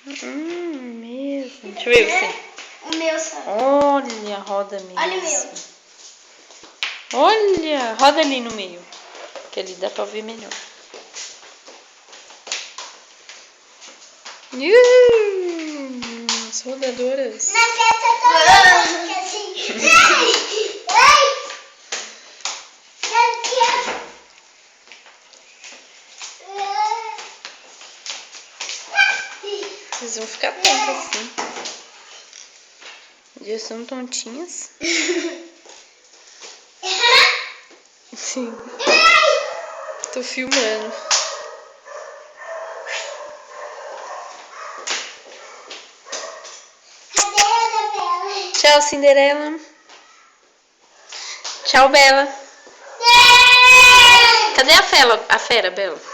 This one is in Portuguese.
Mesmo. Deixa eu ver você. O meu só. Olha, roda mesmo. Olha o meu. Olha, roda ali no meio. Que ali dá pra ver melhor. As rodadoras. Na festa também, assim. Vocês vão ficar tontos assim. Já são tontinhas. Sim. Tô filmando. Tchau, Cinderela. Tchau, Bela. Cadê a fera, Bela?